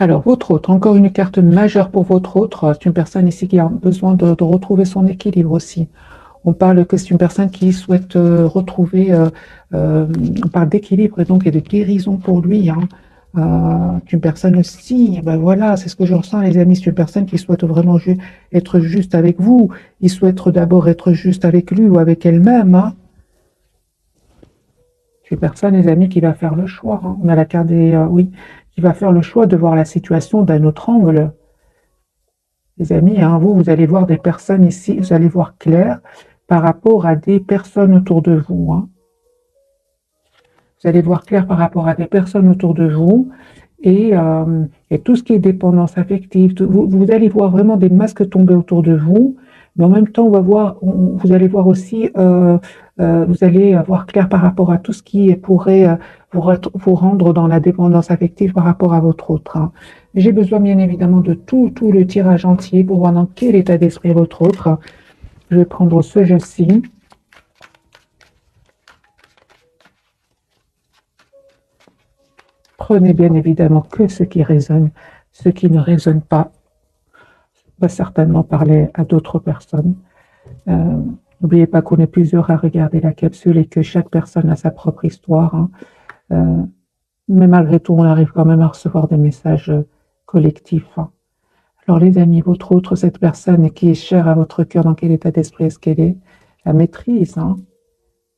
Alors, votre autre, encore une carte majeure pour votre autre. C'est une personne ici qui a besoin de retrouver son équilibre aussi. On parle que c'est une personne qui souhaite retrouver, on parle d'équilibre et donc et de guérison pour lui. Hein. C'est une personne aussi, ben voilà, c'est ce que je ressens, les amis. C'est une personne qui souhaite vraiment être juste avec vous. Il souhaite d'abord être juste avec lui ou avec elle-même. Hein. C'est une personne, les amis, qui va faire le choix. Hein. On a la carte des, oui, qui va faire le choix de voir la situation d'un autre angle. Les amis, hein, vous allez voir des personnes ici, vous allez voir clair par rapport à des personnes autour de vous. Hein. Vous allez voir clair par rapport à des personnes autour de vous et tout ce qui est dépendance affective. Vous allez voir vraiment des masques tomber autour de vous, mais en même temps, vous allez voir aussi, vous allez voir clair par rapport à tout ce qui pourrait vous rendre dans la dépendance affective par rapport à votre autre. Hein. J'ai besoin bien évidemment de tout le tirage entier pour voir dans quel état d'esprit est votre autre. Je vais prendre ce jeu-ci. Prenez bien évidemment que ce qui résonne. Ce qui ne résonne pas va certainement parler à d'autres personnes. N'oubliez pas qu'on est plusieurs à regarder la capsule et que chaque personne a sa propre histoire. Hein. Mais malgré tout, on arrive quand même à recevoir des messages collectifs. Hein. Alors les amis, votre autre, cette personne qui est chère à votre cœur, dans quel état d'esprit est-ce qu'elle est? La maîtrise. Hein.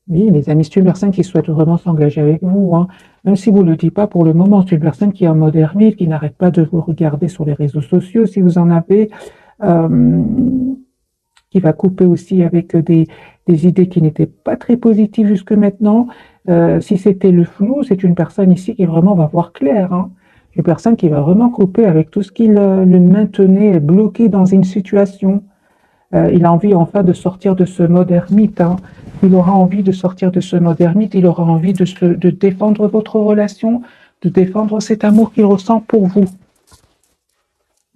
Oui, les amis, c'est une personne qui souhaite vraiment s'engager avec vous. Hein. Même si vous ne le dites pas pour le moment, c'est une personne qui est en mode ermite, qui n'arrête pas de vous regarder sur les réseaux sociaux, si vous en avez, qui va couper aussi avec des idées qui n'étaient pas très positives jusque maintenant. Si c'était le flou, c'est une personne ici qui vraiment va voir clair. Hein. Une personne qui va vraiment couper avec tout ce qui le maintenait bloqué dans une situation. Il a envie enfin de sortir de ce mode ermite. Hein. Il aura envie de sortir de ce mode ermite. Il aura envie de défendre votre relation, de défendre cet amour qu'il ressent pour vous.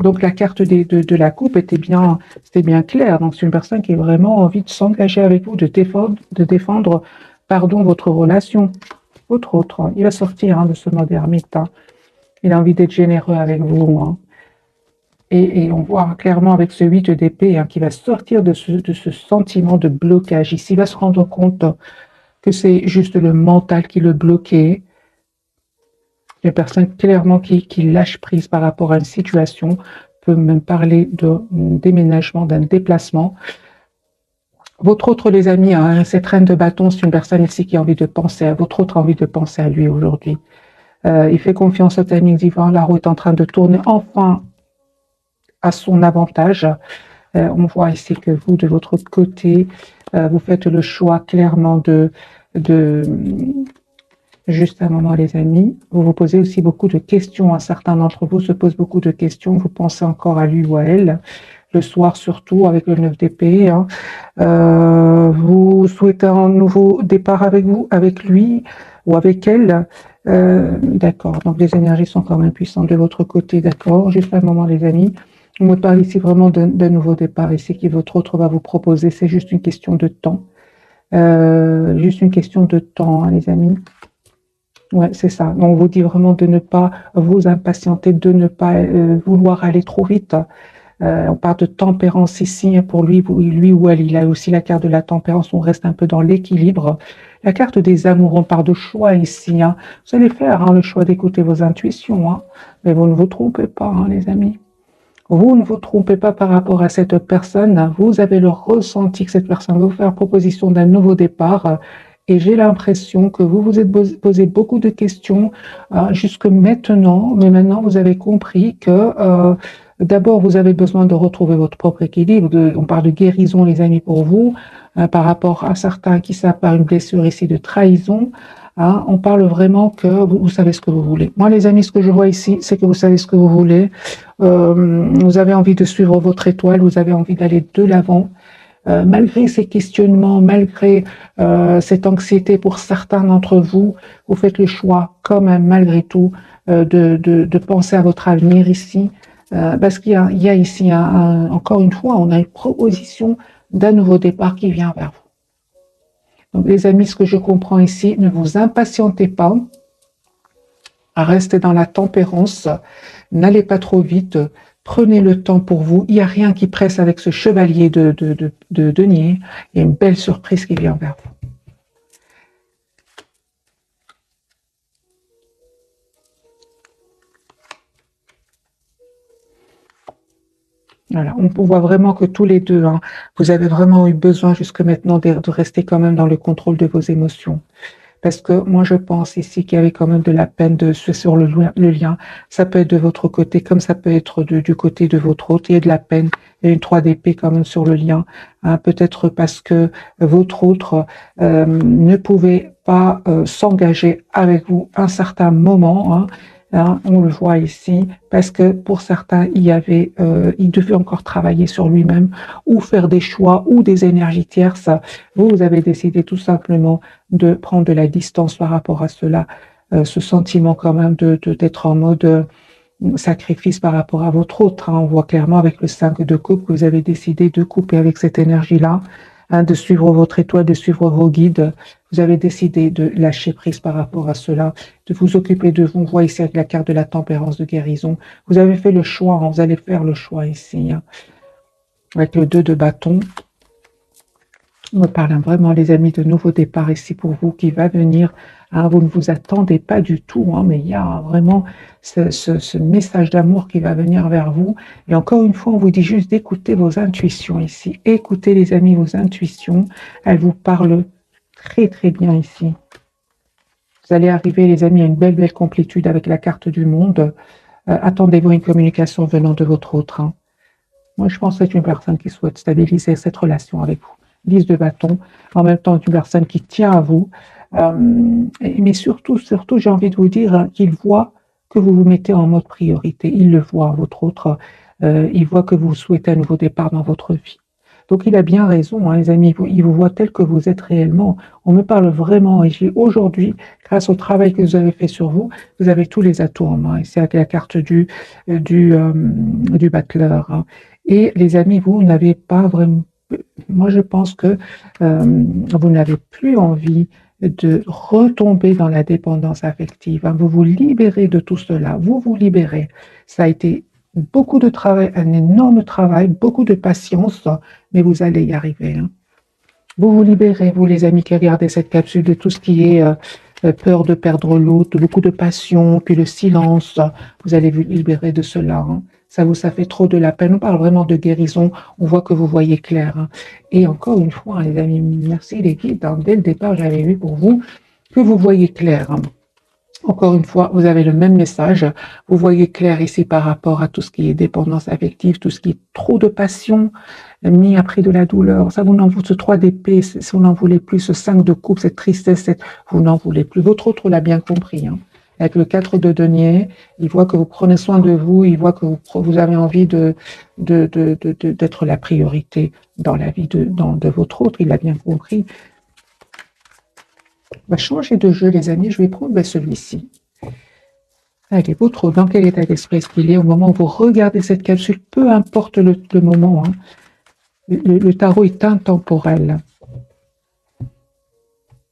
Donc la carte de la coupe c'était bien clair. Donc c'est une personne qui a vraiment envie de s'engager avec vous, de défendre votre relation. Votre autre, hein. Il va sortir de ce mode ermite. Hein. Il a envie d'être généreux avec vous. Hein. Et on voit clairement avec ce 8 d'épée qui va sortir de ce sentiment de blocage. Ici, il va se rendre compte que c'est juste le mental qui le bloquait. Une personne clairement qui lâche prise par rapport à une situation, peut même parler d'un déménagement, d'un déplacement. Votre autre, les amis, cette reine de bâton, c'est une personne ici qui a envie de penser à votre autre, a envie de penser à lui aujourd'hui. Il fait confiance au timing divin. La roue est en train de tourner enfin à son avantage. On voit ici que vous, de votre côté, vous faites le choix clairement juste un moment, les amis. Vous vous posez aussi beaucoup de questions. Un certain d'entre vous se posent beaucoup de questions. Vous pensez encore à lui ou à elle. Le soir, surtout, avec le 9 d'épée. Hein. Vous souhaitez un nouveau départ avec lui ou avec elle. D'accord. Donc, les énergies sont quand même puissantes de votre côté. D'accord. Juste un moment, les amis. On me parle ici vraiment d'un nouveau départ. Ici, qui votre autre va vous proposer. C'est juste une question de temps. Juste une question de temps, hein, les amis. Ouais, c'est ça. On vous dit vraiment de ne pas vous impatienter, de ne pas vouloir aller trop vite. On parle de tempérance ici pour lui ou elle. Il a aussi la carte de la tempérance. On reste un peu dans l'équilibre. La carte des amours, on parle de choix ici. Hein. Vous allez faire le choix d'écouter vos intuitions. Hein. Mais vous ne vous trompez pas, les amis. Vous ne vous trompez pas par rapport à cette personne. Vous avez le ressenti que cette personne va vous faire proposition d'un nouveau départ. Et j'ai l'impression que vous vous êtes posé beaucoup de questions jusque maintenant. Mais maintenant, vous avez compris que d'abord, vous avez besoin de retrouver votre propre équilibre. On parle de guérison, les amis, pour vous, par rapport à certains qui savent par une blessure ici de trahison. Hein, on parle vraiment que vous savez ce que vous voulez. Moi, les amis, ce que je vois ici, c'est que vous savez ce que vous voulez. Vous avez envie de suivre votre étoile, vous avez envie d'aller de l'avant. Malgré ces questionnements, malgré cette anxiété pour certains d'entre vous, vous faites le choix quand même, malgré tout, de penser à votre avenir ici. Parce qu'il y a ici, encore une fois, on a une proposition d'un nouveau départ qui vient vers vous. Donc, les amis, ce que je comprends ici, ne vous impatientez pas. Restez dans la tempérance, n'allez pas trop vite, prenez le temps pour vous. Il n'y a rien qui presse avec ce chevalier de denier. Il y a une belle surprise qui vient vers vous. Voilà, on voit vraiment que tous les deux, hein, vous avez vraiment eu besoin jusque maintenant de rester quand même dans le contrôle de vos émotions. Parce que moi, je pense ici qu'il y avait quand même de la peine sur le lien. Ça peut être de votre côté, comme ça peut être du côté de votre autre. Il y a de la peine. Il y a une 3 d'épée quand même sur le lien. Hein, peut-être parce que votre autre ne pouvait pas s'engager avec vous un certain moment. Hein, on le voit ici, parce que pour certains, il devait encore travailler sur lui-même ou faire des choix ou des énergies tierces. Vous avez décidé tout simplement de prendre de la distance par rapport à cela, ce sentiment quand même d'être en mode sacrifice par rapport à votre autre. Hein. On voit clairement avec le 5 de coupe que vous avez décidé de couper avec cette énergie-là, hein, de suivre votre étoile, de suivre vos guides. Vous avez décidé de lâcher prise par rapport à cela, de vous occuper de vous. On voit ici avec la carte de la tempérance de guérison. Vous avez fait le choix, hein, vous allez faire le choix ici, hein, avec le 2 de bâton. On me parle vraiment, les amis, de nouveau départ ici pour vous qui va venir. Hein, vous ne vous attendez pas du tout, hein, mais il y a vraiment ce message d'amour qui va venir vers vous. Et encore une fois, on vous dit juste d'écouter vos intuitions ici. Écoutez, les amis, vos intuitions. Elles vous parlent très, très bien ici. Vous allez arriver, les amis, à une belle, belle complétude avec la carte du monde. Attendez-vous une communication venant de votre autre. Hein. Moi, je pense que c'est une personne qui souhaite stabiliser cette relation avec vous. 10 de bâton, en même temps une personne qui tient à vous. Mais surtout, j'ai envie de vous dire qu'il voit que vous vous mettez en mode priorité. Il le voit, votre autre. Il voit que vous souhaitez un nouveau départ dans votre vie. Donc, il a bien raison, hein, les amis. Il vous voit tel que vous êtes réellement. On me parle vraiment. Et aujourd'hui, grâce au travail que vous avez fait sur vous, vous avez tous les atouts en main. Et c'est avec la carte du battleur. Hein. Et les amis, vous n'avez pas vraiment... Moi, je pense que vous n'avez plus envie de retomber dans la dépendance affective. Hein. Vous vous libérez de tout cela. Vous vous libérez. Ça a été beaucoup de travail, un énorme travail, beaucoup de patience, mais vous allez y arriver. Hein. Vous vous libérez, vous les amis qui regardez cette capsule, de tout ce qui est peur de perdre l'autre, beaucoup de passion, puis le silence. Vous allez vous libérer de cela. Hein. Ça fait trop de la peine. On parle vraiment de guérison. On voit que vous voyez clair. Hein. Et encore une fois, les amis, merci les guides. Hein. Dès le départ, j'avais vu pour vous que vous voyez clair. Hein. Encore une fois, vous avez le même message. Vous voyez clair ici par rapport à tout ce qui est dépendance affective, tout ce qui est trop de passion, mis après de la douleur. Ça, vous n'en voulez, ce 3 d'épée, si vous n'en voulez plus, ce 5 de coupe, cette tristesse, vous n'en voulez plus. Votre autre l'a bien compris. Hein. Avec le 4 de denier, il voit que vous prenez soin de vous, il voit que vous avez envie d'être la priorité dans la vie de votre autre, il l'a bien compris. On va changer de jeu, les amis. Je vais prendre celui-ci. Allez, votre autre, dans quel état d'esprit est-ce qu'il est au moment où vous regardez cette capsule, peu importe le moment. Hein. Le tarot est intemporel.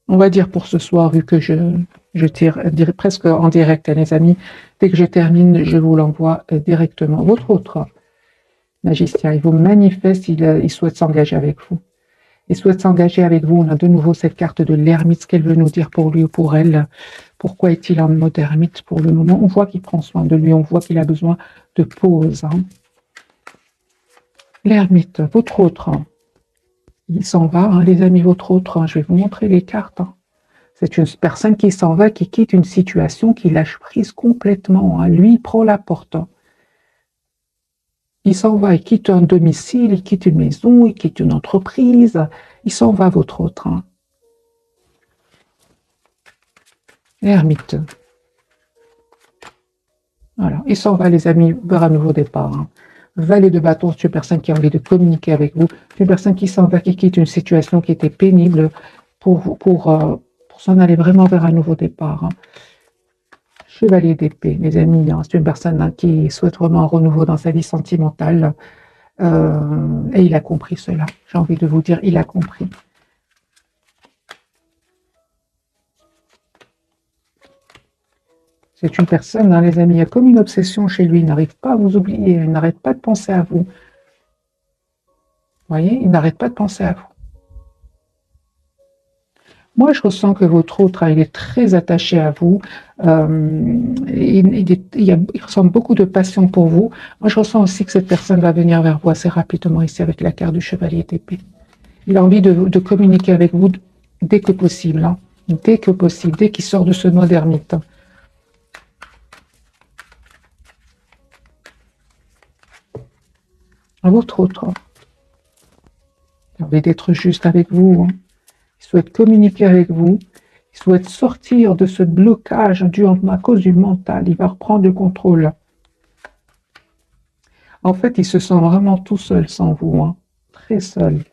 On va dire pour ce soir, vu que je tire presque en direct, hein, les amis. Dès que je termine, je vous l'envoie directement. Votre autre magicien, il vous manifeste, il souhaite s'engager avec vous. Il souhaite s'engager avec vous. On a de nouveau cette carte de l'ermite, ce qu'elle veut nous dire pour lui ou pour elle. Pourquoi est-il en mode ermite pour le moment? On voit qu'il prend soin de lui, on voit qu'il a besoin de pause. Hein. L'ermite, votre autre, hein. Il s'en va, hein, les amis, votre autre. Hein. Je vais vous montrer les cartes. Hein. C'est une personne qui s'en va, qui quitte une situation, qui lâche prise complètement. Hein. Lui, il prend la porte. Hein. Il s'en va, il quitte un domicile, il quitte une maison, il quitte une entreprise. Il s'en va, votre autre. Hein. L'ermite. Voilà, il s'en va, les amis, vers un nouveau départ. Hein. Valet de bâton, c'est une personne qui a envie de communiquer avec vous. C'est une personne qui s'en va, qui quitte une situation qui était pénible pour s'en aller vraiment vers un nouveau départ. Hein. Chevalier d'épée, les amis, hein, c'est une personne hein, qui souhaite vraiment un renouveau dans sa vie sentimentale. Et il a compris cela. J'ai envie de vous dire, il a compris. C'est une personne, hein, les amis, il y a comme une obsession chez lui, il n'arrive pas à vous oublier, il n'arrête pas de penser à vous. Vous voyez, il n'arrête pas de penser à vous. Moi, je ressens que votre autre, il est très attaché à vous. Il ressent beaucoup de passion pour vous. Moi, je ressens aussi que cette personne va venir vers vous assez rapidement ici avec la carte du chevalier d'épée. Il a envie de communiquer avec vous dès que possible. Hein. Dès que possible, dès qu'il sort de ce mode ermite. Votre autre, il a envie d'être juste avec vous. Hein. Il souhaite communiquer avec vous. Il souhaite sortir de ce blocage dû à cause du mental. Il va reprendre le contrôle. En fait, il se sent vraiment tout seul sans vous. Hein. Très seul.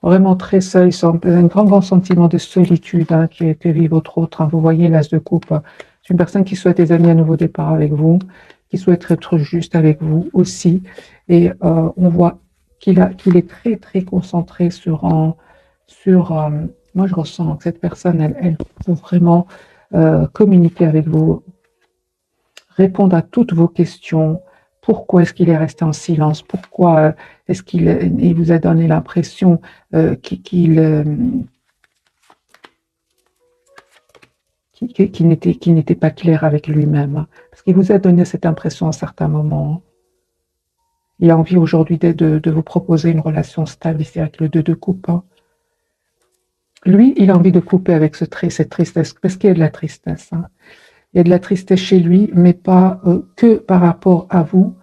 Vraiment très seul. Il sent un grand sentiment de solitude hein, que vit votre autre. Hein. Vous voyez l'as de coupe. C'est une personne qui souhaite des amis à nouveau départ avec vous, qui souhaite être juste avec vous aussi. Et on voit qu'il est très, très concentré sur moi, je ressens que cette personne, elle peut vraiment communiquer avec vous, répondre à toutes vos questions. Pourquoi est-ce qu'il est resté en silence? Pourquoi est-ce qu'il vous a donné l'impression qu'il n'était pas clair avec lui-même? Hein? Parce qu'il vous a donné cette impression à certains moments. Hein? Il a envie aujourd'hui de vous proposer une relation stable ici avec le 2 de coupe. Hein? Lui, il a envie de couper avec cette tristesse, parce qu'il y a de la tristesse. Hein. Il y a de la tristesse chez lui, mais pas que par rapport à vous.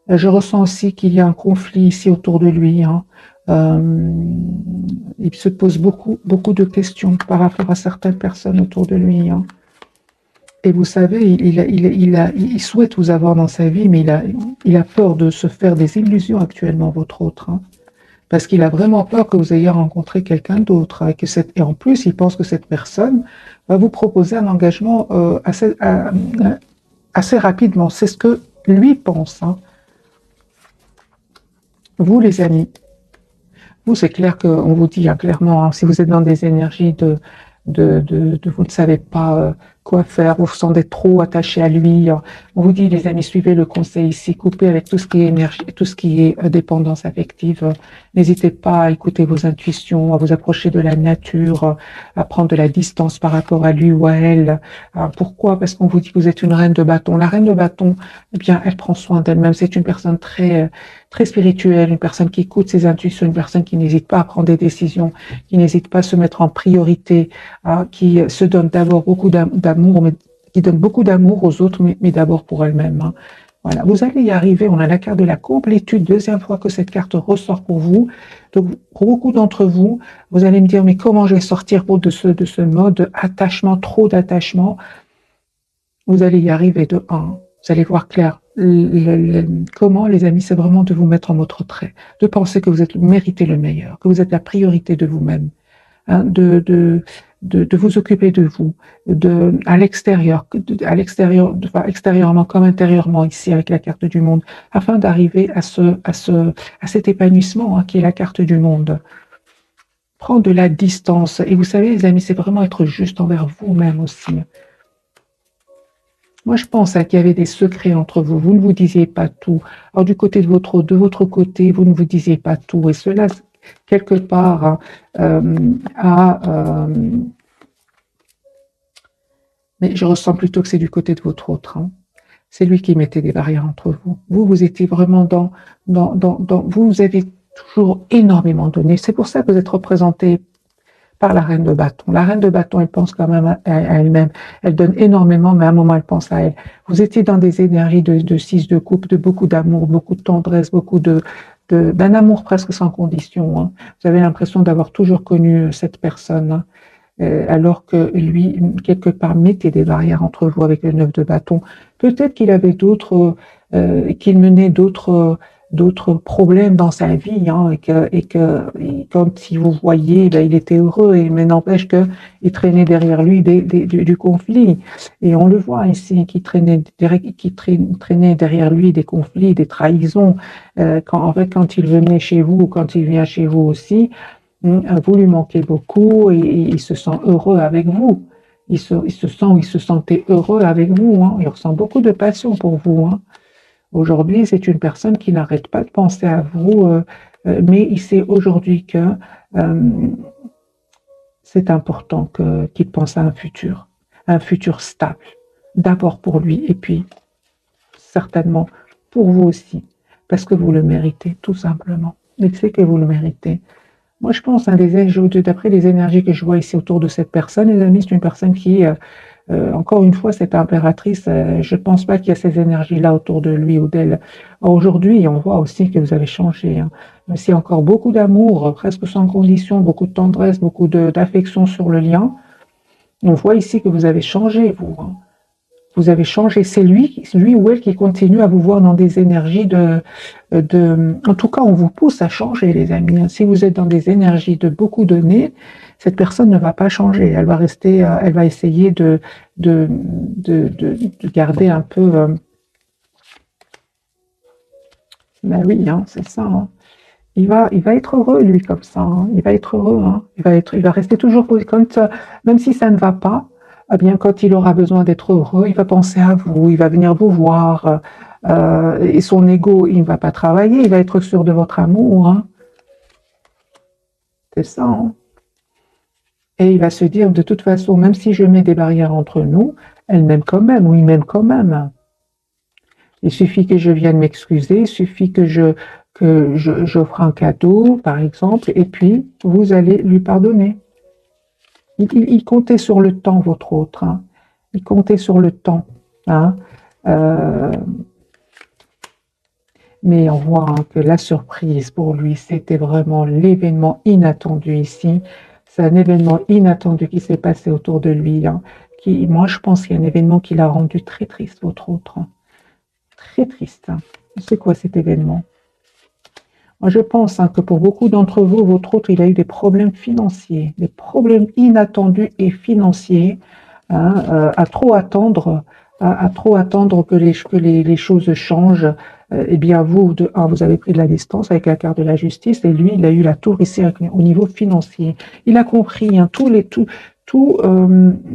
Je ressens aussi qu'il y a un conflit ici autour de lui. Hein. Il se pose beaucoup de questions par rapport à certaines personnes autour de lui. Hein. Et vous savez, il souhaite vous avoir dans sa vie, mais il a peur de se faire des illusions actuellement, votre autre. Hein. Parce qu'il a vraiment peur que vous ayez rencontré quelqu'un d'autre. Hein, et en plus, il pense que cette personne va vous proposer un engagement assez rapidement. C'est ce que lui pense. Hein. Vous, les amis, vous, c'est clair qu'on vous dit hein, clairement, hein, si vous êtes dans des énergies vous ne savez pas quoi faire, vous vous sentez trop attaché à lui. On vous dit, les amis, suivez le conseil ici, coupez avec tout ce qui est énergie, tout ce qui est dépendance affective. N'hésitez pas à écouter vos intuitions, à vous approcher de la nature, à prendre de la distance par rapport à lui ou à elle. Pourquoi? Parce qu'on vous dit que vous êtes une reine de bâton. La reine de bâton, eh bien, elle prend soin d'elle-même. C'est une personne très spirituelle, une personne qui écoute ses intuitions, une personne qui n'hésite pas à prendre des décisions, qui n'hésite pas à se mettre en priorité, qui se donne d'abord beaucoup d'amour, mais qui donne beaucoup d'amour aux autres, mais d'abord pour elle-même. Hein. Voilà, vous allez y arriver. On a la carte de la complétude, deuxième fois que cette carte ressort pour vous. Donc, pour beaucoup d'entre vous, vous allez me dire, mais comment je vais sortir de ce mode attachement, trop d'attachement? Vous allez y arriver de 1. Vous allez voir clair. Comment, les amis, c'est vraiment de vous mettre en mode retrait, de penser que vous méritez le meilleur, que vous êtes la priorité de vous-même, hein, de vous occuper de vous, à l'extérieur, extérieurement comme intérieurement ici avec la carte du monde, afin d'arriver à cet épanouissement hein, qui est la carte du monde. Prendre de la distance. Et vous savez, les amis, c'est vraiment être juste envers vous-même aussi. Moi, je pense qu'il y avait des secrets entre vous. Vous ne vous disiez pas tout. Alors, du côté de votre côté, vous ne vous disiez pas tout. Et cela, quelque part, mais je ressens plutôt que c'est du côté de votre autre. Hein. C'est lui qui mettait des barrières entre vous. Vous étiez vraiment vous avez toujours énormément donné. C'est pour ça que vous êtes représenté par la reine de bâton. La reine de bâton, elle pense quand même à elle-même. Elle donne énormément, mais à un moment, elle pense à elle. Vous étiez dans des énergies de 6 de coupe, de beaucoup d'amour, beaucoup de tendresse, beaucoup d'un amour presque sans condition. Hein. Vous avez l'impression d'avoir toujours connu cette personne, hein, alors que lui, quelque part, mettait des barrières entre vous avec le 9 de bâton. Peut-être qu'il avait qu'il menait d'autres problèmes dans sa vie, hein, et quand si vous voyez, ben, il était heureux, mais n'empêche qu'il traînait derrière lui du conflit. Et on le voit ici, qui traînait derrière lui des conflits, des trahisons. Quand il venait chez vous, ou quand il vient chez vous aussi, vous lui manquez beaucoup et il se sent heureux avec vous. il se sent ou il se sentait heureux avec vous, hein. Il ressent beaucoup de passion pour vous, hein. Aujourd'hui, c'est une personne qui n'arrête pas de penser à vous, mais il sait aujourd'hui que c'est important qu'il pense à un futur stable, d'abord pour lui et puis certainement pour vous aussi, parce que vous le méritez, tout simplement. Il sait que vous le méritez. Moi, je pense, hein, d'après les énergies que je vois ici autour de cette personne, les amis, c'est une personne qui, encore une fois, cette impératrice, je ne pense pas qu'il y a ces énergies-là autour de lui ou d'elle. Aujourd'hui, on voit aussi que vous avez changé, hein. Même s'il y a encore beaucoup d'amour, presque sans condition, beaucoup de tendresse, beaucoup d'affection sur le lien, on voit ici que vous avez changé, vous, hein. Vous avez changé. C'est lui ou elle qui continue à vous voir dans des énergies en tout cas, on vous pousse à changer, les amis, hein. Si vous êtes dans des énergies de beaucoup donner, cette personne ne va pas changer. Elle va rester, elle va essayer de, de garder un peu. Ben oui, hein, c'est ça, hein. Il va être heureux, lui, comme ça, hein. Il va être heureux, hein. Il va rester toujours quand, même si ça ne va pas, eh bien, quand il aura besoin d'être heureux, il va penser à vous, il va venir vous voir, et son ego, il ne va pas travailler, il va être sûr de votre amour, hein. C'est ça, hein. Et il va se dire, de toute façon, même si je mets des barrières entre nous, elle m'aime quand même, ou il m'aime quand même. Il suffit que je vienne m'excuser, il suffit que j'offre un cadeau, par exemple, et puis vous allez lui pardonner. Il comptait sur le temps, votre autre, hein. Il comptait sur le temps, hein. Mais on voit, hein, que la surprise pour lui, c'était vraiment l'événement inattendu ici. C'est un événement inattendu qui s'est passé autour de lui, hein, moi, je pense qu'il y a un événement qui l'a rendu très triste, votre autre, hein. Très triste, hein. C'est quoi cet événement? Moi, je pense, hein, que pour beaucoup d'entre vous, votre autre, il a eu des problèmes financiers, des problèmes inattendus et financiers, hein, à trop attendre que les choses changent. Eh bien, vous, vous avez pris de la distance avec la carte de la justice, et lui, il a eu la tour ici au niveau financier. Il a compris, hein, tout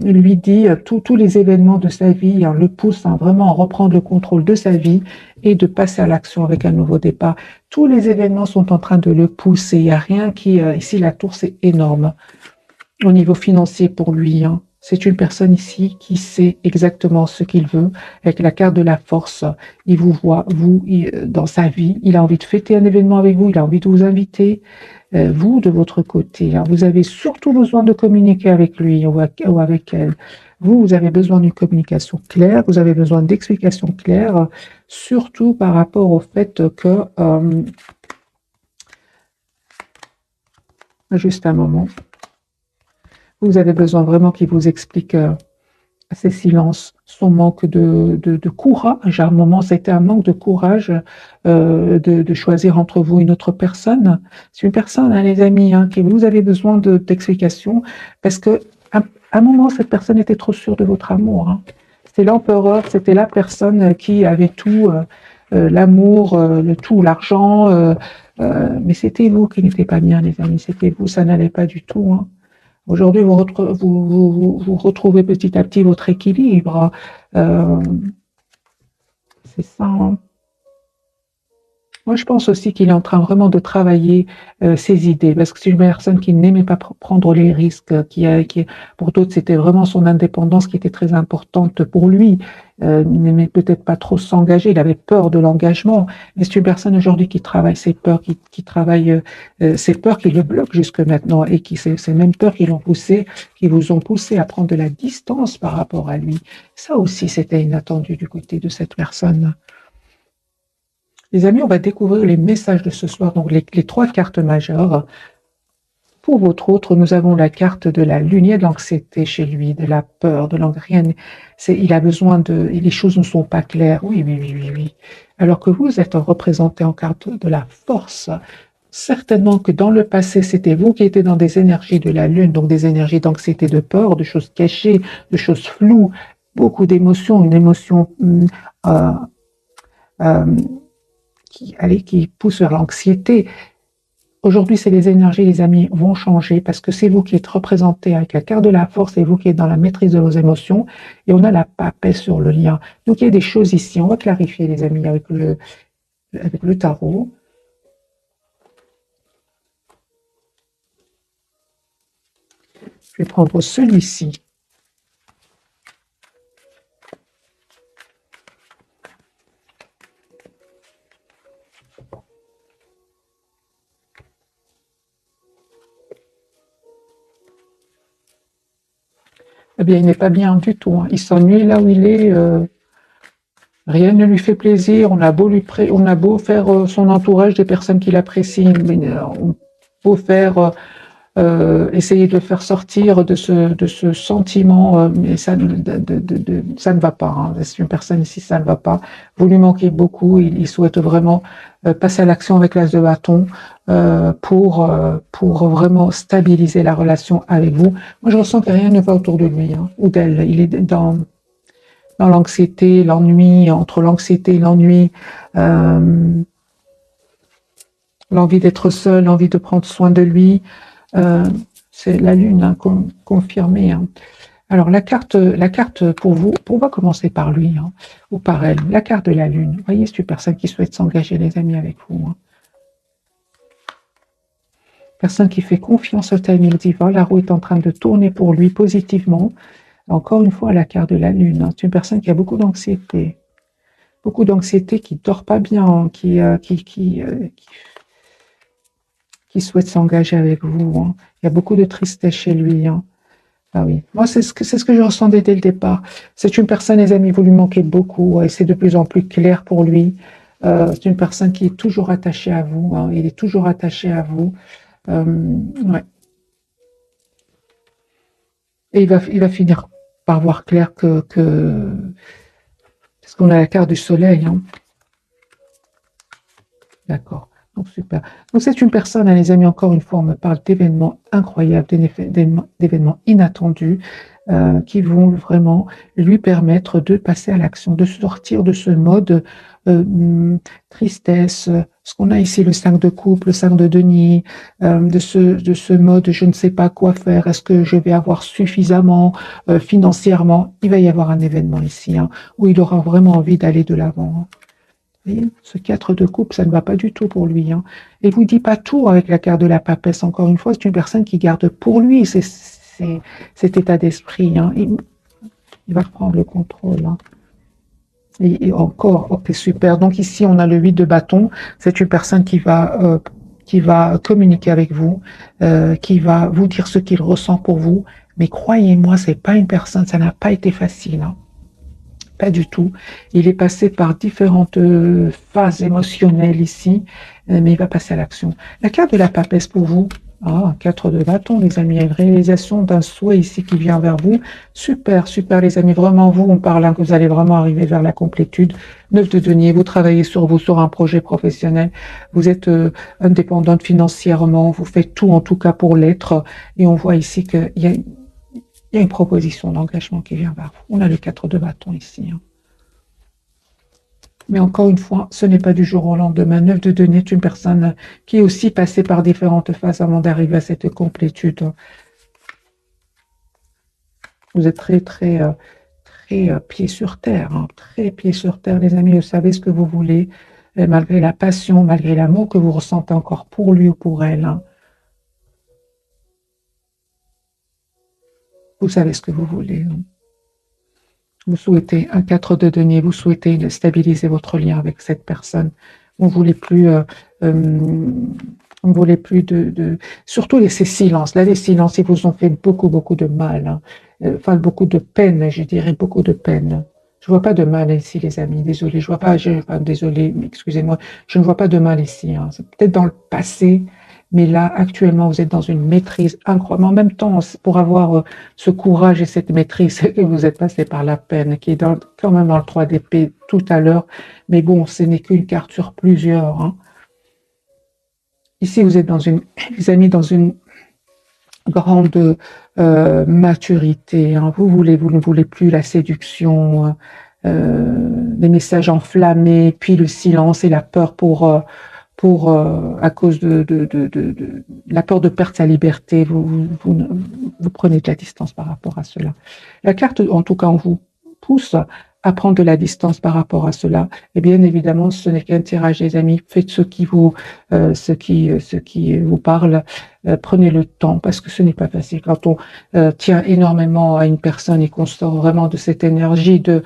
lui dit, tous les événements de sa vie, hein, le poussent, hein, vraiment à reprendre le contrôle de sa vie et de passer à l'action avec un nouveau départ. Tous les événements sont en train de le pousser. Il n'y a rien qui... ici, la tour, c'est énorme au niveau financier pour lui, hein. C'est une personne ici qui sait exactement ce qu'il veut. Avec la carte de la force, il vous voit, vous, dans sa vie. Il a envie de fêter un événement avec vous. Il a envie de vous inviter. Vous, de votre côté, hein, vous avez surtout besoin de communiquer avec lui ou avec elle. Vous avez besoin d'une communication claire. Vous avez besoin d'explications claires, surtout par rapport au fait que... juste un moment. Vous avez besoin vraiment qu'il vous explique ses silences, son manque de courage. À un moment, c'était un manque de courage de choisir entre vous une autre personne. C'est une personne, hein, les amis, hein, qui vous avez besoin d'explications parce que à un moment, cette personne était trop sûre de votre amour, hein. C'était l'empereur, c'était la personne qui avait tout, l'amour, le tout, l'argent, mais c'était vous qui n'étiez pas bien, les amis. C'était vous, ça n'allait pas du tout, hein. Aujourd'hui, vous retrouvez petit à petit votre équilibre. C'est ça, hein. Moi, je pense aussi qu'il est en train vraiment de travailler ses idées, parce que c'est une personne qui n'aimait pas prendre les risques, pour d'autres, c'était vraiment son indépendance qui était très importante pour lui. Il n'aimait peut-être pas trop s'engager, il avait peur de l'engagement, mais c'est une personne aujourd'hui qui travaille ses peurs, qui travaille ses peurs qui le bloquent jusque maintenant, et ces mêmes peurs qui vous ont poussé à prendre de la distance par rapport à lui. Ça aussi, c'était inattendu du côté de cette personne. Les amis, on va découvrir les messages de ce soir, donc les trois cartes majeures. Pour votre autre, nous avons la carte de la lune. Il y a de l'anxiété chez lui, de la peur, de l'anxiété. Il a besoin les choses ne sont pas claires. Oui, oui, oui, oui, oui. Alors que vous êtes représenté en carte de la force. Certainement que dans le passé, c'était vous qui étiez dans des énergies de la lune, donc des énergies d'anxiété, de peur, de choses cachées, de choses floues, beaucoup d'émotions, une émotion qui pousse vers l'anxiété. Aujourd'hui, c'est les énergies, les amis, vont changer parce que c'est vous qui êtes représenté avec la carte de la force, c'est vous qui êtes dans la maîtrise de vos émotions et on a la papesse sur le lien. Donc, il y a des choses ici. On va clarifier, les amis, avec le tarot. Je vais prendre celui-ci. Eh bien, il n'est pas bien du tout. Hein. Il s'ennuie là où il est. Rien ne lui fait plaisir. On a beau faire son entourage des personnes qui l'apprécient, mais on peut faire essayer de le faire sortir de ce sentiment, mais ça ne va pas. Hein. C'est une personne ici, ça ne va pas. Vous lui manquez beaucoup. Il souhaite vraiment passer à l'action avec l'as de bâton pour vraiment stabiliser la relation avec vous. Moi, je ressens que rien ne va autour de lui hein, ou d'elle. Il est dans l'anxiété, l'ennui, entre l'anxiété et l'ennui, l'envie d'être seul, l'envie de prendre soin de lui. C'est la lune hein, confirmée. Hein. Alors la carte pour vous, on va commencer par lui hein, ou par elle. La carte de la lune. Vous voyez, c'est une personne qui souhaite s'engager, les amis, avec vous. Hein. Personne qui fait confiance au timing divin. La roue est en train de tourner pour lui positivement. Encore une fois, la carte de la lune. Hein. C'est une personne qui a beaucoup d'anxiété. Beaucoup d'anxiété, qui ne dort pas bien, qui souhaite s'engager avec vous. Hein. Il y a beaucoup de tristesse chez lui. Hein. Ah oui, moi c'est ce que je ressentais dès le départ. C'est une personne, les amis, vous lui manquez beaucoup et c'est de plus en plus clair pour lui. C'est une personne qui est toujours attachée à vous. Hein. Il est toujours attaché à vous. Ouais. Et il va finir par voir clair que parce qu'on a la carte du soleil. Hein. D'accord. Donc, super. Donc, c'est une personne, hein, les amis, encore une fois, on me parle d'événements incroyables, d'événements inattendus qui vont vraiment lui permettre de passer à l'action, de sortir de ce mode tristesse, ce qu'on a ici, le 5 de coupe, le 5 de denier, de ce mode je ne sais pas quoi faire, est-ce que je vais avoir suffisamment financièrement. Il va y avoir un événement ici hein, où il aura vraiment envie d'aller de l'avant. Hein. Vous voyez, ce 4 de coupe, ça ne va pas du tout pour lui. Hein. Et vous ne dites pas tout avec la carte de la papesse. Encore une fois, c'est une personne qui garde pour lui cet état d'esprit. Hein. Il va reprendre le contrôle. Hein. Et encore, ok, super. Donc ici, on a le 8 de bâton. C'est une personne qui va communiquer avec vous, qui va vous dire ce qu'il ressent pour vous. Mais croyez-moi, c'est pas une personne, ça n'a pas été facile. Hein. Pas du tout. Il est passé par différentes phases émotionnelles ici, mais il va passer à l'action. La carte de la papesse pour vous. Ah, 4 de bâton, les amis. Il y a une réalisation d'un souhait ici qui vient vers vous. Super, super, les amis. Vraiment, vous, on parle hein, que vous allez vraiment arriver vers la complétude. 9 de denier, vous travaillez sur vous, sur un projet professionnel. Vous êtes indépendante financièrement. Vous faites tout, en tout cas, pour l'être. Et on voit ici qu'il y a une proposition d'engagement qui vient vers vous. On a le 4 de bâton ici. Hein. Mais encore une fois, ce n'est pas du jour au lendemain. 9 de denier est une personne qui est aussi passée par différentes phases avant d'arriver à cette complétude. Vous êtes très, très, très pied sur terre. Hein. Très pied sur terre, les amis. Vous savez ce que vous voulez, malgré la passion, malgré l'amour que vous ressentez encore pour lui ou pour elle. Hein. Vous savez ce que vous voulez. Hein. Vous souhaitez un 4 de denier, vous souhaitez stabiliser votre lien avec cette personne. Vous ne voulez plus, surtout ces silences. Là, les silences, ils vous ont fait beaucoup, beaucoup de mal. Hein. Enfin, beaucoup de peine, je dirais, beaucoup de peine. Je ne vois pas de mal ici, les amis. Désolée, je vois pas, désolée, excusez-moi, je ne vois pas de mal ici. Hein. C'est peut-être dans le passé, mais là, actuellement, vous êtes dans une maîtrise incroyable. En même temps, pour avoir ce courage et cette maîtrise, que vous êtes passé par la peine, qui est quand même dans le 3 d'épée tout à l'heure. Mais bon, ce n'est qu'une carte sur plusieurs. Hein. Ici, vous êtes les amis, dans une grande maturité. Hein. Vous ne voulez plus la séduction, les messages enflammés, puis le silence et la peur pour à cause de la peur de perdre sa liberté, vous prenez de la distance par rapport à cela. La carte, en tout cas, on vous pousse à prendre de la distance par rapport à cela. Et bien évidemment, ce n'est qu'un tirage, les amis. Faites ce qui vous parle. Prenez le temps, parce que ce n'est pas facile. Quand on tient énormément à une personne et qu'on sort vraiment de cette énergie de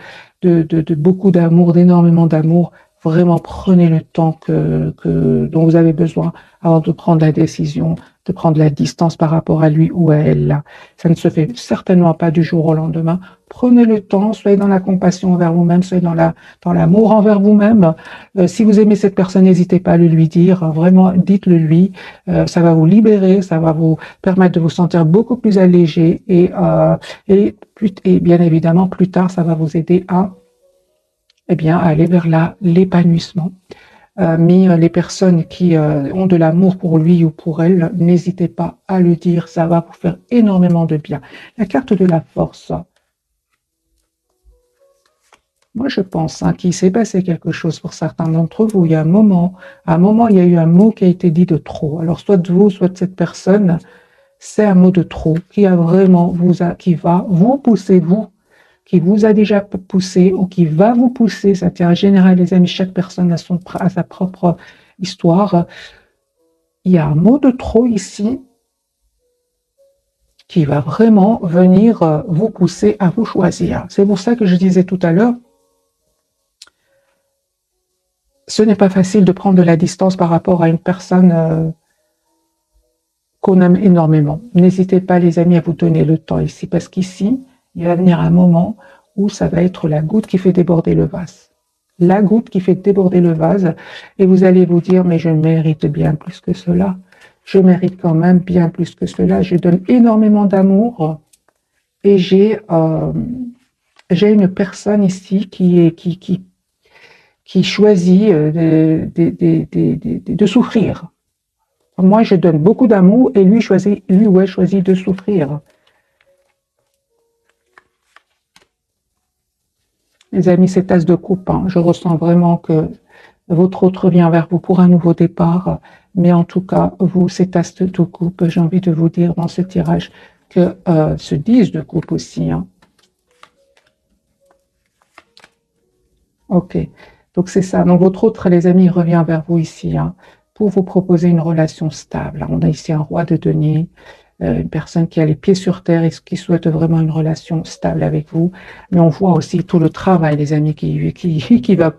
beaucoup d'amour, d'énormément d'amour, vraiment prenez le temps dont vous avez besoin avant de prendre la décision, de prendre la distance par rapport à lui ou à elle. Là. Ça ne se fait certainement pas du jour au lendemain. Prenez le temps, soyez dans la compassion envers vous-même, soyez dans l'amour envers vous-même. Si vous aimez cette personne, n'hésitez pas à le lui dire. Vraiment, dites-le lui. Ça va vous libérer, ça va vous permettre de vous sentir beaucoup plus allégé et bien évidemment, plus tard, ça va vous aider à aller vers l'épanouissement. Mais les personnes qui ont de l'amour pour lui ou pour elle, n'hésitez pas à le dire, ça va vous faire énormément de bien. La carte de la force. Moi, je pense qu'il s'est passé quelque chose pour certains d'entre vous. Il y a un moment, il y a eu un mot qui a été dit de trop. Alors, soit de vous, soit de cette personne, c'est un mot de trop qui a vraiment qui va vous pousser, vous, qui vous a déjà poussé ou qui va vous pousser. Ça tient à général, les amis, chaque personne a sa propre histoire. Il y a un mot de trop ici qui va vraiment venir vous pousser à vous choisir. C'est pour ça que je disais tout à l'heure, ce n'est pas facile de prendre de la distance par rapport à une personne qu'on aime énormément. N'hésitez pas, les amis, à vous donner le temps ici, parce qu'ici, il va venir un moment où ça va être la goutte qui fait déborder le vase. La goutte qui fait déborder le vase, et vous allez vous dire, mais je mérite bien plus que cela. Je mérite quand même bien plus que cela. Je donne énormément d'amour, et j'ai une personne ici qui choisit de souffrir. Moi, je donne beaucoup d'amour et lui ou elle choisit de souffrir. Les amis, c'est as de coupe. Je ressens vraiment que votre autre vient vers vous pour un nouveau départ. Mais en tout cas, vous, c'est as de coupe. J'ai envie de vous dire dans ce tirage que ce 10 de coupe aussi. Ok. Donc, c'est ça. Donc, votre autre, les amis, revient vers vous ici pour vous proposer une relation stable. On a ici un roi de denier, une personne qui a les pieds sur terre et qui souhaite vraiment une relation stable avec vous. Mais on voit aussi tout le travail, les amis, qui va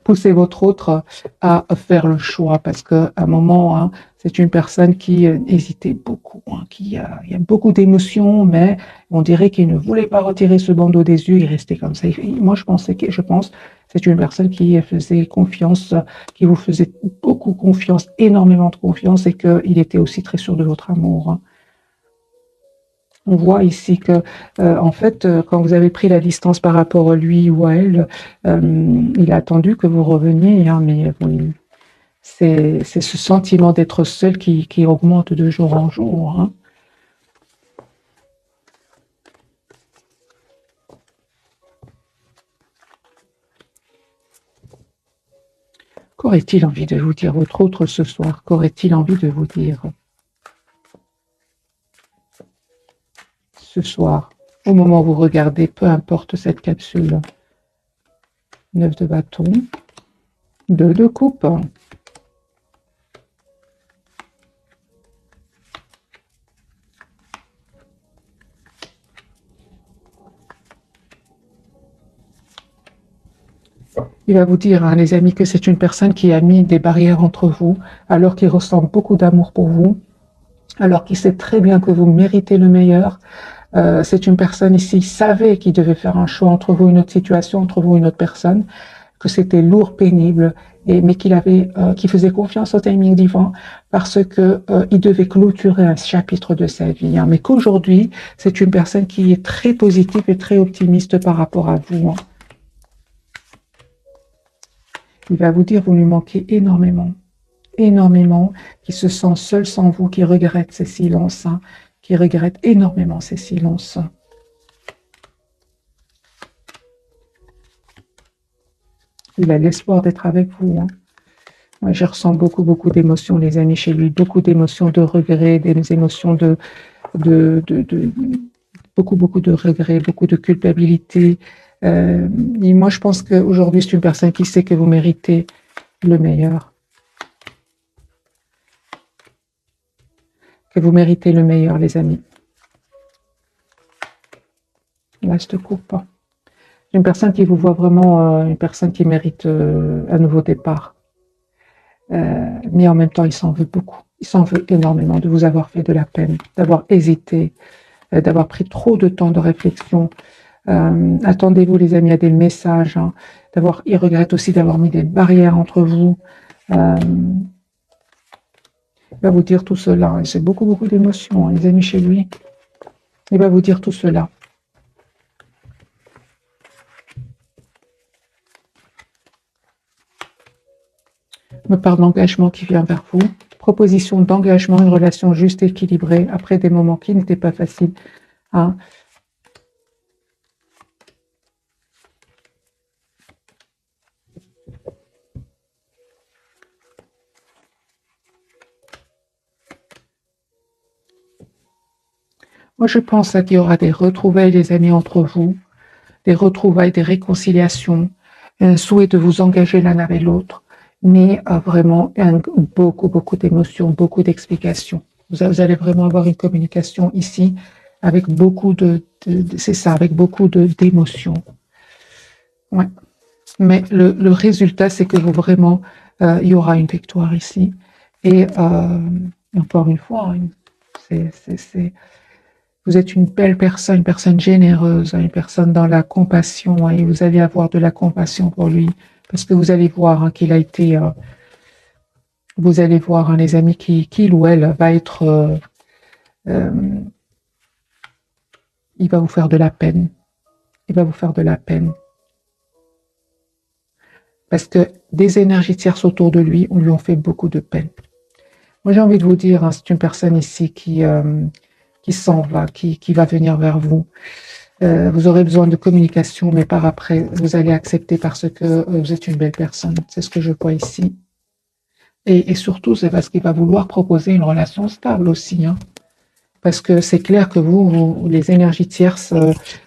pousser votre autre à faire le choix, parce qu'à un moment, c'est une personne qui hésitait beaucoup, il y a beaucoup d'émotions, mais on dirait qu'il ne voulait pas retirer ce bandeau des yeux, il restait comme ça. Moi, je pense c'est une personne qui faisait confiance, qui vous faisait beaucoup confiance, énormément de confiance, et qu'il était aussi très sûr de votre amour. On voit ici que, en fait, quand vous avez pris la distance par rapport à lui ou à elle, il a attendu que vous reveniez, mais c'est ce sentiment d'être seul qui augmente de jour en jour. Qu'aurait-il envie de vous dire, votre autre, ce soir? Qu'aurait-il envie de vous dire ce soir, au moment où vous regardez, peu importe cette capsule? 9 de bâton, 2 de coupe. Il va vous dire, les amis, que c'est une personne qui a mis des barrières entre vous, alors qu'il ressent beaucoup d'amour pour vous, alors qu'il sait très bien que vous méritez le meilleur. C'est une personne ici, il savait qu'il devait faire un choix entre vous, une autre situation, entre vous, une autre personne, que c'était lourd, pénible, mais qu'il faisait confiance au timing divin, parce que il devait clôturer un chapitre de sa vie. Mais qu'aujourd'hui, c'est une personne qui est très positive et très optimiste par rapport à vous. Il va vous dire, vous lui manquez énormément, énormément, qui se sent seul sans vous, qui regrette ces silences, qui regrette énormément ces silences. Il a l'espoir d'être avec vous. Ouais, je ressens beaucoup, beaucoup d'émotions, les amis, chez lui. Beaucoup d'émotions de regret, des émotions de beaucoup, beaucoup de regrets, beaucoup de culpabilité. Et moi, je pense qu'aujourd'hui, c'est une personne qui sait que vous méritez le meilleur. Que vous méritez le meilleur, les amis. Là, je te coupe pas. Une personne qui vous voit vraiment, une personne qui mérite un nouveau départ. Mais en même temps, il s'en veut beaucoup. Il s'en veut énormément de vous avoir fait de la peine, d'avoir hésité, d'avoir pris trop de temps de réflexion. Attendez-vous, les amis, à des messages. Hein, il regrette aussi d'avoir mis des barrières entre vous. Il va vous dire tout cela. C'est beaucoup, beaucoup d'émotions, hein, les amis, chez lui. Il va vous dire tout cela. Me parle d'engagement qui vient vers vous. Proposition d'engagement, une relation juste et équilibrée après des moments qui n'étaient pas faciles. Hein. Moi, je pense qu'il y aura des retrouvailles, les amis, entre vous, des retrouvailles, des réconciliations, un souhait de vous engager l'un avec l'autre, mais vraiment beaucoup, beaucoup d'émotions, beaucoup d'explications. Vous allez vraiment avoir une communication ici avec beaucoup c'est ça, avec beaucoup d'émotions. Ouais. Mais le résultat, c'est que vous vraiment, il y aura une victoire ici. Et encore une fois, vous êtes une belle personne, une personne généreuse, une personne dans la compassion, et vous allez avoir de la compassion pour lui, parce que vous allez voir hein, qu'il a été, vous allez voir hein, les amis, qu'il ou elle va être, il va vous faire de la peine, il va vous faire de la peine. Parce que des énergies tierces autour de lui, on lui ont fait beaucoup de peine. Moi, j'ai envie de vous dire, hein, c'est une personne ici qui s'en va, qui va venir vers vous. Vous aurez besoin de communication, mais par après, vous allez accepter parce que vous êtes une belle personne. C'est ce que je vois ici. Et surtout, c'est parce qu'il va vouloir proposer une relation stable aussi. Hein. Parce que c'est clair que vous, les énergies tierces,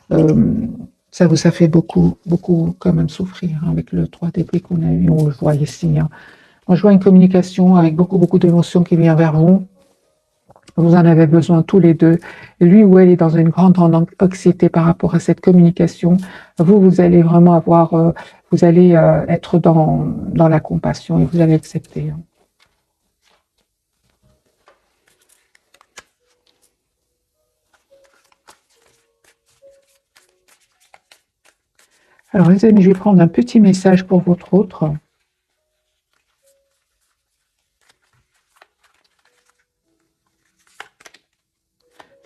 ça vous a fait beaucoup, beaucoup quand même souffrir hein, avec le 3 d'épée qu'on a eu, on le voit ici. Hein. Moi, je vois une communication avec beaucoup, beaucoup d'émotions qui vient vers vous. Vous en avez besoin tous les deux. Lui ou elle est dans une grande anxiété par rapport à cette communication. Vous allez vraiment avoir, vous allez être dans la compassion et vous allez accepter. Alors les amis, je vais prendre un petit message pour votre autre.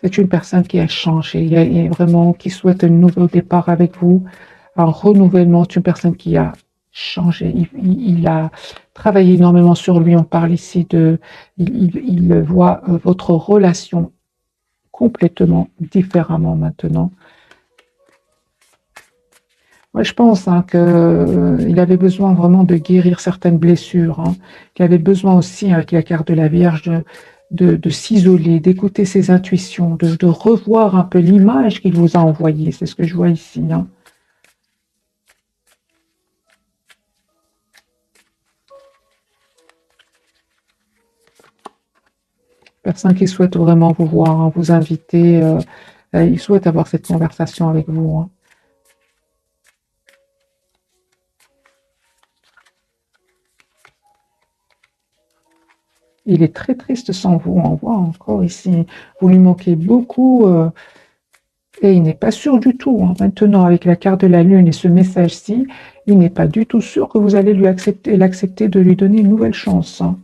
C'est une personne qui a changé, il y a vraiment qui souhaite un nouveau départ avec vous, un renouvellement. C'est une personne qui a changé, il a travaillé énormément sur lui. On parle ici de, il voit votre relation complètement différemment maintenant. Moi, je pense hein, qu'il avait besoin vraiment de guérir certaines blessures, hein, qu'il avait besoin aussi, avec la carte de la Vierge, de s'isoler, d'écouter ses intuitions, de revoir un peu l'image qu'il vous a envoyée. C'est ce que je vois ici. Hein. Personne qui souhaite vraiment vous voir, hein, vous inviter, il souhaite avoir cette conversation avec vous. Hein. Il est très triste sans vous, on voit encore ici. Vous lui manquez beaucoup et il n'est pas sûr du tout. Hein. Maintenant, avec la carte de la Lune et ce message-ci, il n'est pas du tout sûr que vous allez l'accepter de lui donner une nouvelle chance. Hein.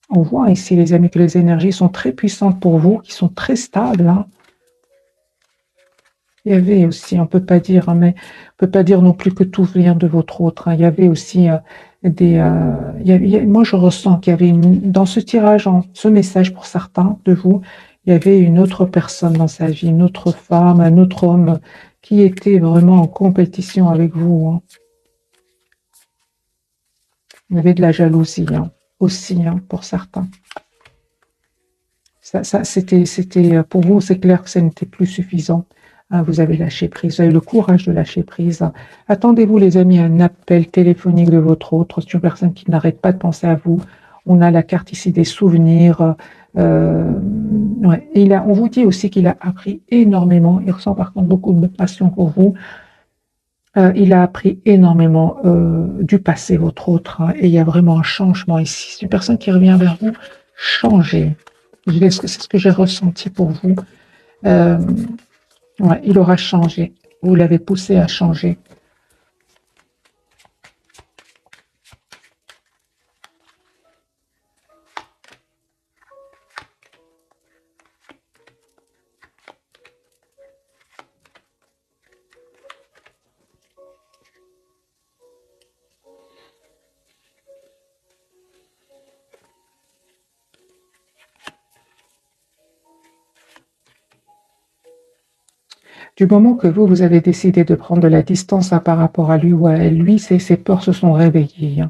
On voit ici, les amis, que les énergies sont très puissantes pour vous, qui sont très stables. Hein. Il y avait aussi, on peut pas dire, hein, mais on peut pas dire non plus que tout vient de votre autre. Hein. Il y avait aussi moi je ressens qu'il y avait dans ce tirage, ce message pour certains de vous, il y avait une autre personne dans sa vie, une autre femme, un autre homme qui était vraiment en compétition avec vous. Hein. Vous avez de la jalousie, hein, aussi, hein, pour certains. C'était, pour vous, c'est clair que ça n'était plus suffisant. Hein, vous avez lâché prise, vous avez le courage de lâcher prise. Attendez-vous, les amis, à un appel téléphonique de votre autre. C'est une personne qui n'arrête pas de penser à vous. On a la carte ici des souvenirs. Ouais. Et on vous dit aussi qu'il a appris énormément. Il ressent par contre beaucoup de passion pour vous. Il a appris énormément du passé, votre autre, hein, et il y a vraiment un changement ici. C'est une personne qui revient vers vous, changée. C'est ce que j'ai ressenti pour vous. Ouais, il aura changé. Vous l'avez poussé à changer. Du moment que vous avez décidé de prendre de la distance par rapport à lui ou à elle, ses peurs se sont réveillées.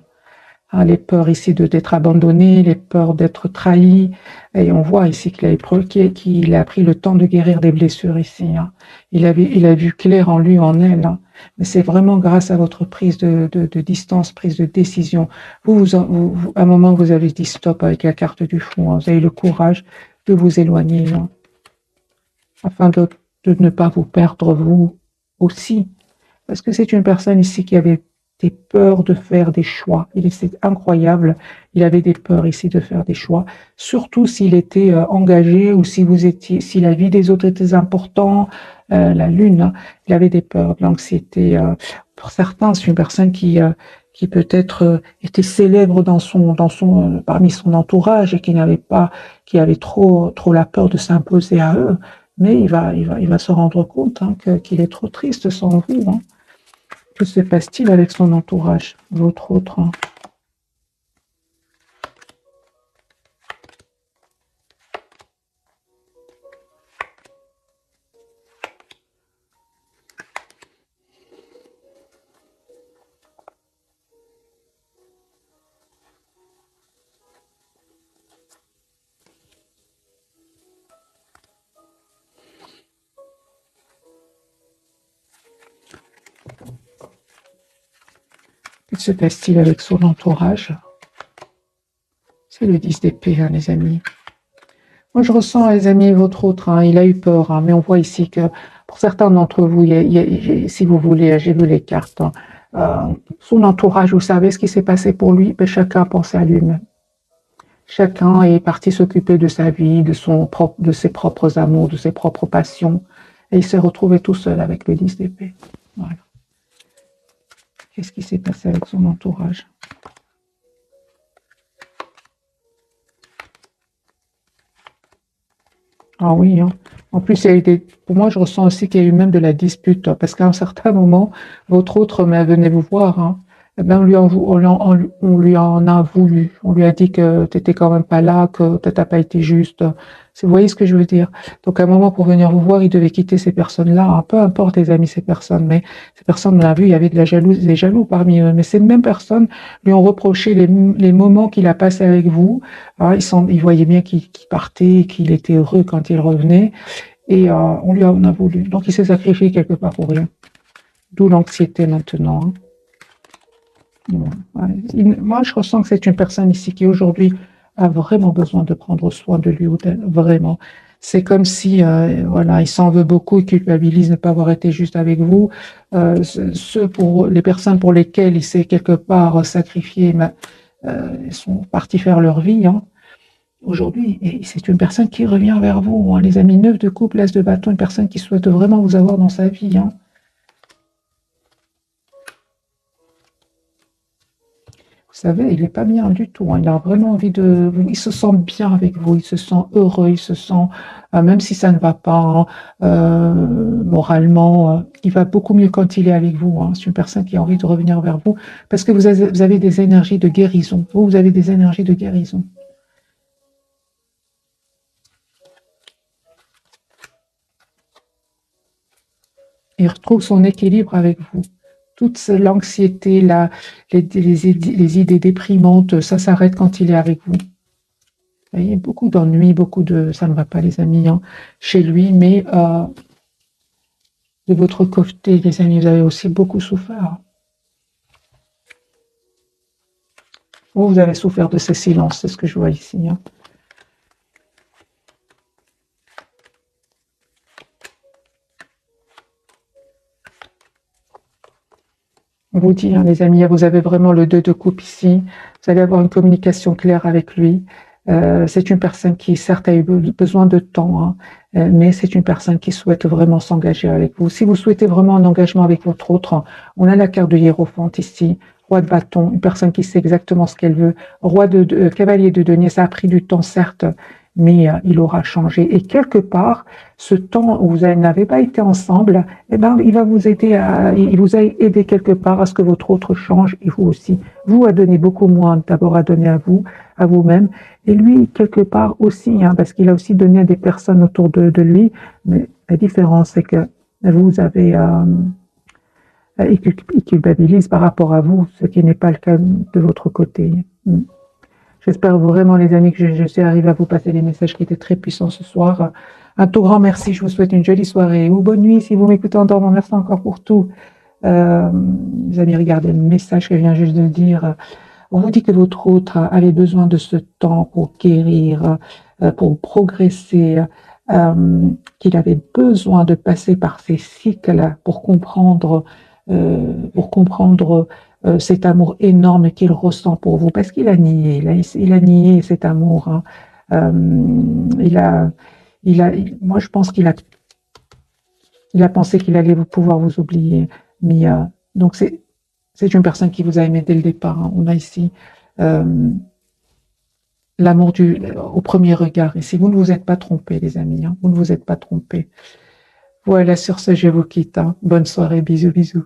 Hein, les peurs ici d'être abandonné, les peurs d'être trahi. Et on voit ici qu'il a pris le temps de guérir des blessures ici. Hein. Il a vu clair en lui, en elle. Hein. Mais c'est vraiment grâce à votre prise de distance, prise de décision. À un moment, vous avez dit stop avec la carte du fond. Hein. Vous avez le courage de vous éloigner. Hein, afin de ne pas vous perdre vous aussi. Parce que c'est une personne ici qui avait des peurs de faire des choix. C'est incroyable. Il avait des peurs ici de faire des choix, surtout s'il était engagé ou si la vie des autres était importante. La lune, hein, il avait des peurs, de l'anxiété. Pour certains, c'est une personne qui peut-être était célèbre parmi son entourage et qui avait trop la peur de s'imposer à eux. Mais il va se rendre compte hein, qu'il est trop triste sans vous. Hein. Que se passe-t-il avec son entourage, votre autre? Hein. Que se passe-t-il avec son entourage? C'est le 10 d'épée, hein, les amis. Moi, je ressens, les amis, votre autre, hein, il a eu peur, hein, mais on voit ici que pour certains d'entre vous, si vous voulez, j'ai vu les cartes, hein, son entourage, vous savez ce qui s'est passé pour lui, mais chacun pensait à lui-même. Chacun est parti s'occuper de sa vie, de ses propres amours, de ses propres passions, et il s'est retrouvé tout seul avec le 10 d'épée. Voilà. Qu'est-ce qui s'est passé avec son entourage? Ah oui, hein. En plus, pour moi, je ressens aussi qu'il y a eu même de la dispute, hein, parce qu'à un certain moment, votre autre venait vous voir, hein. Eh ben, on lui en a voulu. On lui a dit que tu n'étais quand même pas là, que tu n'as pas été juste. Vous voyez ce que je veux dire? Donc, à un moment, pour venir vous voir, il devait quitter ces personnes-là. Hein. Peu importe les amis, ces personnes, mais ces personnes, on l'a vu, il y avait de la jalousie, des jaloux parmi eux. Mais ces mêmes personnes lui ont reproché les moments qu'il a passés avec vous. Hein, il voyait bien qu'il partait, qu'il était heureux quand il revenait. Et on lui en a voulu. Donc, il s'est sacrifié quelque part pour rien. D'où l'anxiété maintenant. Hein. Ouais. Moi, je ressens que c'est une personne ici qui aujourd'hui a vraiment besoin de prendre soin de lui ou d'elle, vraiment. C'est comme si, voilà, il s'en veut beaucoup, il culpabilise de ne pas avoir été juste avec vous. Pour les personnes pour lesquelles il s'est quelque part sacrifié, ils sont partis faire leur vie. Hein. Aujourd'hui, et c'est une personne qui revient vers vous. Hein. Les amis, 9 de coupe, as de bâton, une personne qui souhaite vraiment vous avoir dans sa vie. Hein. Vous savez, il n'est pas bien du tout. Hein. Il a vraiment envie de vous. Il se sent bien avec vous. Il se sent heureux. Il se sent, même si ça ne va pas hein, moralement, il va beaucoup mieux quand il est avec vous. Hein. C'est une personne qui a envie de revenir vers vous parce que vous avez des énergies de guérison. Vous avez des énergies de guérison. Il retrouve son équilibre avec vous. toute l'anxiété, les idées déprimantes, ça s'arrête quand il est avec vous. Vous voyez, beaucoup d'ennuis, beaucoup de... Ça ne va pas, les amis, hein, chez lui, mais de votre côté, les amis, vous avez aussi beaucoup souffert. Vous avez souffert de ces silences, c'est ce que je vois ici. Hein. On vous dit, hein, les amis, vous avez vraiment le 2 de coupe ici. Vous allez avoir une communication claire avec lui. C'est une personne qui, certes, a eu besoin de temps, hein, mais c'est une personne qui souhaite vraiment s'engager avec vous. Si vous souhaitez vraiment un engagement avec votre autre, on a la carte de Hiérophante ici, roi de bâton, une personne qui sait exactement ce qu'elle veut, cavalier de denier, ça a pris du temps, certes, mais il aura changé. Et quelque part, ce temps où vous n'avez pas été ensemble, eh ben, il va vous aider il vous a aidé quelque part à ce que votre autre change, et vous aussi. Vous a donné beaucoup moins, d'abord à donner à vous, à vous-même, et lui, quelque part aussi, hein, parce qu'il a aussi donné à des personnes autour de lui, mais la différence, c'est que vous avez... il culpabilise par rapport à vous, ce qui n'est pas le cas de votre côté. J'espère vraiment, les amis, que je suis arrivée à vous passer des messages qui étaient très puissants ce soir. Un tout grand merci. Je vous souhaite une jolie soirée ou bonne nuit si vous m'écoutez en dormant. Merci encore pour tout. Les amis, regardez le message que je viens juste de dire. On vous dit que votre autre avait besoin de ce temps pour guérir, pour progresser, qu'il avait besoin de passer par ces cycles pour comprendre cet amour énorme qu'il ressent pour vous, parce qu'il a nié, il a nié cet amour. Hein. Moi, je pense qu'il a pensé qu'il allait pouvoir vous oublier. Mais donc c'est une personne qui vous a aimé dès le départ. Hein. On a ici l'amour au premier regard. Et si vous ne vous êtes pas trompés, les amis, hein, vous ne vous êtes pas trompés. Voilà, sur ce, je vous quitte. Hein. Bonne soirée, bisous, bisous.